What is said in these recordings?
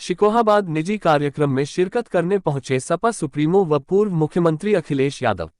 शिकोहाबाद निजी कार्यक्रम में शिरकत करने पहुंचे सपा सुप्रीमो व पूर्व मुख्यमंत्री अखिलेश यादव।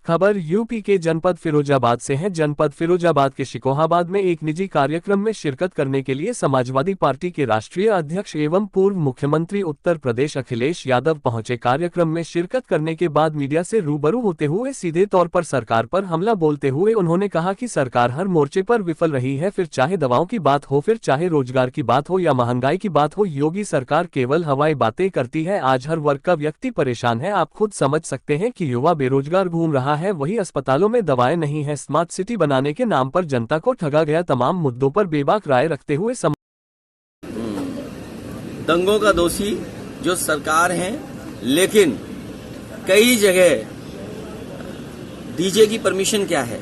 खबर यूपी के जनपद फिरोजाबाद से है। जनपद फिरोजाबाद के शिकोहाबाद में एक निजी कार्यक्रम में शिरकत करने के लिए समाजवादी पार्टी के राष्ट्रीय अध्यक्ष एवं पूर्व मुख्यमंत्री उत्तर प्रदेश अखिलेश यादव पहुंचे। कार्यक्रम में शिरकत करने के बाद मीडिया से रूबरू होते हुए सीधे तौर पर सरकार पर हमला बोलते हुए उन्होंने कहा कि सरकार हर मोर्चे पर विफल रही है, फिर चाहे दवाओं की बात हो, फिर चाहे रोजगार की बात हो या महंगाई की बात हो। योगी सरकार केवल हवाई बातें करती है। आज हर वर्ग का व्यक्ति परेशान है। आप खुद समझ सकते हैं कि युवा बेरोजगार घूम रहा है, वही अस्पतालों में दवाएं नहीं है। स्मार्ट सिटी बनाने के नाम पर जनता को ठगा गया। तमाम मुद्दों पर बेबाक राय रखते हुए दंगों का दोषी जो सरकार है, लेकिन कई जगह डीजे की परमिशन क्या है,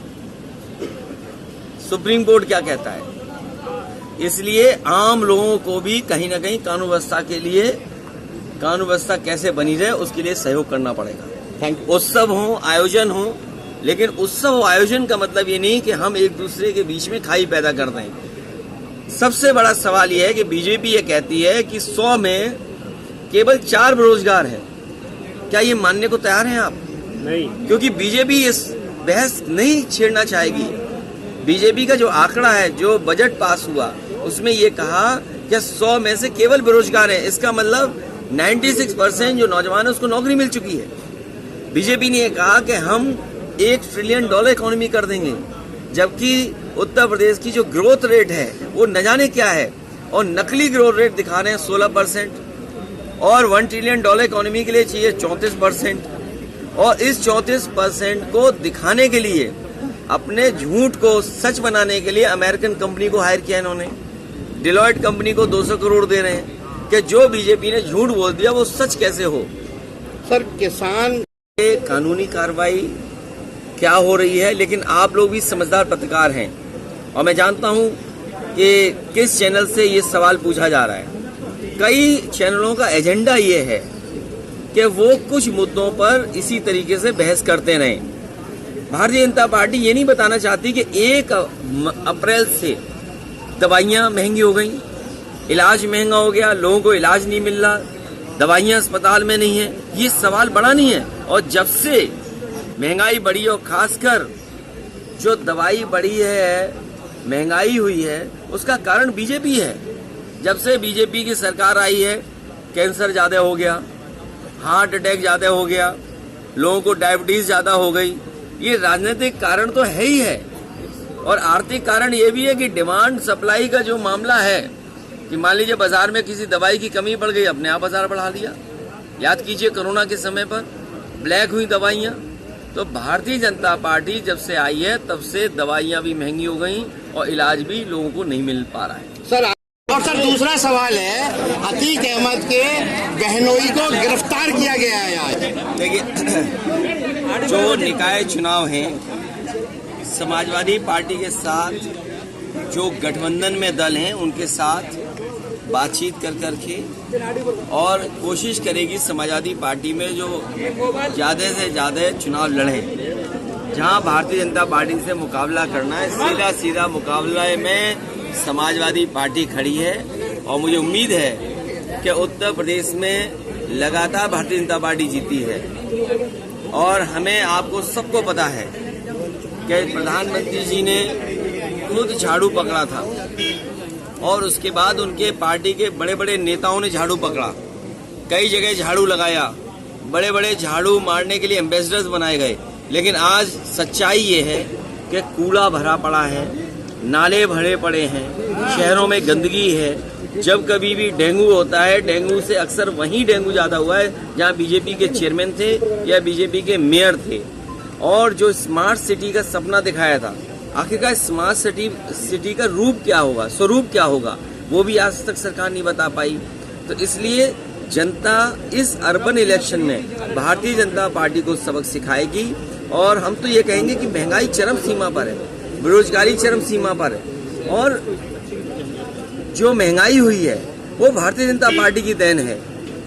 सुप्रीम कोर्ट क्या कहता है। इसलिए आम लोगों को भी कहीं ना कहीं कानून व्यवस्था के लिए, कानून व्यवस्था कैसे बनी रहे उसके लिए सहयोग करना पड़ेगा। उत्सव हो, आयोजन हो, लेकिन उत्सव आयोजन का मतलब ये नहीं कि हम एक दूसरे के बीच में खाई पैदा कर दें। सबसे बड़ा सवाल यह है कि बीजेपी ये कहती है कि 100 में केवल 4 बेरोजगार हैं। क्या ये मानने को तैयार हैं आप? नहीं, क्योंकि बीजेपी इस बहस नहीं छेड़ना चाहेगी। बीजेपी का जो आंकड़ा है, जो बजट पास हुआ, उसमें ये कहा कि 100 में से केवल बेरोजगार हैं। इसका मतलब 96% जो नौजवान है उसको नौकरी मिल चुकी है। बीजेपी ने कहा कि हम $1 ट्रिलियन इकोनॉमी कर देंगे, जबकि उत्तर प्रदेश की जो ग्रोथ रेट है वो न जाने क्या है, और नकली ग्रोथ रेट दिखा रहे हैं 16%, और $1 ट्रिलियन इकोनॉमी के लिए चाहिए 34%। और इस 34% को दिखाने के लिए, अपने झूठ को सच बनाने के लिए अमेरिकन कंपनी को हायर किया इन्होंने। डिलॉयट कंपनी को 200 करोड़ दे रहे हैं कि जो बीजेपी ने झूठ बोल दिया वो सच कैसे हो। सर, किसान कानूनी कार्रवाई क्या हो रही है, लेकिन आप लोग भी समझदार पत्रकार हैं और मैं जानता हूं कि किस चैनल से ये सवाल पूछा जा रहा है। कई चैनलों का एजेंडा ये है कि वो कुछ मुद्दों पर इसी तरीके से बहस करते रहें। भारतीय जनता पार्टी ये नहीं बताना चाहती कि 1 अप्रैल से दवाइयाँ महंगी हो गई, इलाज महंगा हो गया, लोगों को इलाज नहीं मिल रहा, दवाइयाँ अस्पताल में नहीं है। ये सवाल बड़ा नहीं है। और जब से महंगाई बढ़ी, और खासकर जो दवाई बढ़ी है, महंगाई हुई है, उसका कारण बीजेपी है। जब से बीजेपी की सरकार आई है, कैंसर ज्यादा हो गया, हार्ट अटैक ज्यादा हो गया, लोगों को डायबिटीज ज्यादा हो गई। ये राजनीतिक कारण तो है ही है, और आर्थिक कारण ये भी है कि डिमांड सप्लाई का जो मामला है कि मान लीजिए बाजार में किसी दवाई की कमी पड़ गई, अपने आप बाजार बढ़ा लिया। याद कीजिए कोरोना के समय पर ब्लैक हुई दवाइयाँ। तो भारतीय जनता पार्टी जब से आई है तब से दवाइयाँ भी महंगी हो गई और इलाज भी लोगों को नहीं मिल पा रहा है। सर, और सर दूसरा सवाल है, अतीक अहमद के बहनोई को गिरफ्तार किया गया है आज। देखिए, जो निकाय चुनाव हैं, समाजवादी पार्टी के साथ जो गठबंधन में दल हैं उनके साथ बातचीत कर करके, और कोशिश करेगी समाजवादी पार्टी में जो ज़्यादा से ज़्यादा चुनाव लड़े। जहां भारतीय जनता पार्टी से मुकाबला करना है, सीधा सीधा मुकाबले में समाजवादी पार्टी खड़ी है। और मुझे उम्मीद है कि उत्तर प्रदेश में लगातार भारतीय जनता पार्टी जीती है। और हमें, आपको सबको पता है कि प्रधानमंत्री जी ने खुद झाड़ू पकड़ा था, और उसके बाद उनके पार्टी के बड़े बड़े नेताओं ने झाड़ू पकड़ा, कई जगह झाड़ू लगाया, बड़े बड़े झाड़ू मारने के लिए एम्बेसडर्स बनाए गए। लेकिन आज सच्चाई ये है कि कूड़ा भरा पड़ा है, नाले भरे पड़े हैं, शहरों में गंदगी है। जब कभी भी डेंगू होता है, डेंगू से अक्सर वहीं डेंगू ज़्यादा हुआ है जहाँ बीजेपी के चेयरमैन थे या बीजेपी के मेयर थे। और जो स्मार्ट सिटी का सपना दिखाया था, आखिरकार स्मार्ट सिटी का रूप क्या होगा, स्वरूप क्या होगा, वो भी आज तक सरकार नहीं बता पाई। तो इसलिए जनता इस अर्बन इलेक्शन में भारतीय जनता पार्टी को सबक सिखाएगी। और हम तो ये कहेंगे कि महंगाई चरम सीमा पर है, बेरोजगारी चरम सीमा पर है, और जो महंगाई हुई है वो भारतीय जनता पार्टी की देन है।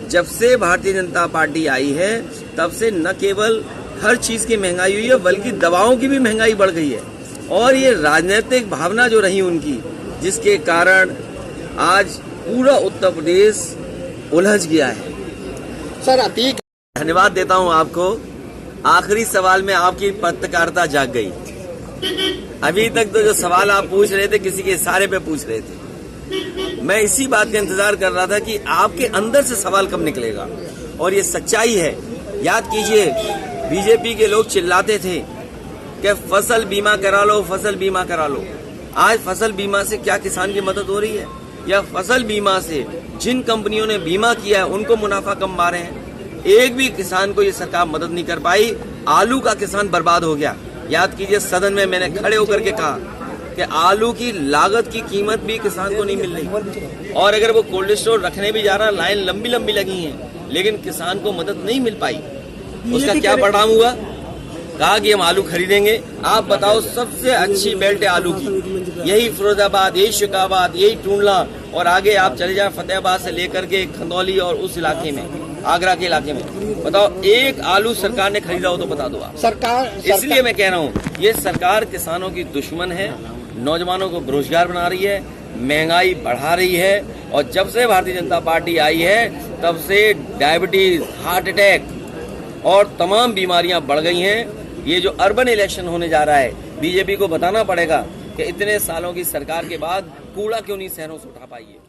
जब से भारतीय जनता पार्टी आई है तब से न केवल हर चीज़ की महंगाई हुई है, बल्कि दवाओं की भी महंगाई बढ़ गई है। और ये राजनीतिक भावना जो रही उनकी, जिसके कारण आज पूरा उत्तर प्रदेश उलझ गया है। सर अतीक धन्यवाद देता हूं आपको। आखिरी सवाल में आपकी पत्रकारिता जाग गई। अभी तक तो जो सवाल आप पूछ रहे थे किसी के इशारे पे पूछ रहे थे। मैं इसी बात का इंतजार कर रहा था कि आपके अंदर से सवाल कब निकलेगा, और ये सच्चाई है। याद कीजिए, बीजेपी के लोग चिल्लाते थे कि फसल बीमा करा लो, फसल बीमा करा लो। आज फसल बीमा से क्या किसान की मदद हो रही है? या फसल बीमा से जिन कंपनियों ने बीमा किया है उनको मुनाफा कम पा रहे हैं? एक भी किसान को ये सरकार मदद नहीं कर पाई। आलू का किसान बर्बाद हो गया। याद कीजिए, सदन में मैंने खड़े होकर के कहा कि आलू की लागत की कीमत भी किसान को नहीं मिल रही, और अगर वो कोल्ड स्टोर रखने भी जा रहा, लाइन लंबी लंबी लगी है, लेकिन किसान को मदद नहीं मिल पाई। उसका क्या परिणाम हुआ? कहा कि हम आलू खरीदेंगे। आप बताओ, सबसे अच्छी बेल्ट है आलू की, यही फिरोजाबाद, यही शिकाबाद, यही टूंडला, और आगे आप चले जाए फतेहाबाद से लेकर के खंदौली और उस इलाके में, आगरा के इलाके में। बताओ, एक आलू सरकार ने खरीदा हो तो बता दो आप। सरकार इसलिए मैं कह रहा हूँ, ये सरकार किसानों की दुश्मन है, नौजवानों को बेरोजगार बना रही है, महंगाई बढ़ा रही है, और जब से भारतीय जनता पार्टी आई है तब से डायबिटीज, हार्ट अटैक और तमाम बीमारियां बढ़ गई हैं। ये जो अर्बन इलेक्शन होने जा रहा है, बीजेपी को बताना पड़ेगा कि इतने सालों की सरकार के बाद कूड़ा क्यों नहीं शहरों से उठा पाई है।